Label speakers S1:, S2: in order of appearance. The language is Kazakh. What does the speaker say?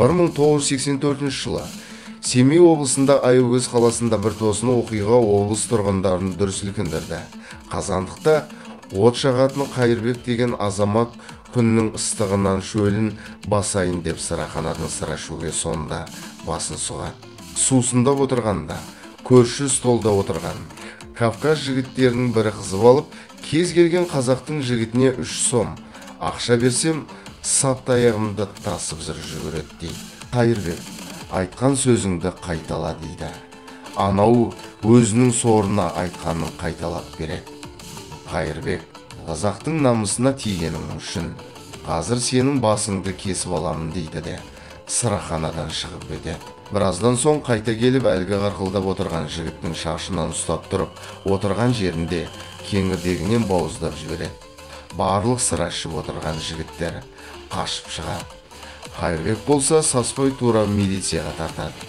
S1: 1984 жылы Семей облысында Аягөз қаласында бір тосын оқиға облыс тұрғындарын дүр сілкіндірді. Қазандықта от жағатын Қайырбек деген азамат күннің ыстығынан шөлін басайын деп сыраханадан сыра ішуге сонда басын сұғады. Сусындап отырғанда көрші столда отырған Кавказ жігіттерінің бірі қызып алып, кез келген қазақтың жігітіне 3 сом ақша берсем, сап таяғымды тасып жүгіреді дейді. Қайырбек, айтқан сөзіңді қайтала дейді. Анау өзінің сорына айтқанын қайталап береді. Қайырбек, қазақтың намысына тигенің үшін қазір сенің басыңды кесіп аламын дейді де сыраханадан шығып кетеді. Біраздан соң қайта келіп әлгі қарқылдап отырған жігіттің шашынан ұстап тұрып, отырған жерінде кеңірдегінен бауыздап жібереді. Барлық сыра ішіп отырған жігіттер қашып шығады. Қайырбек болса саспай тура милицияға тартады.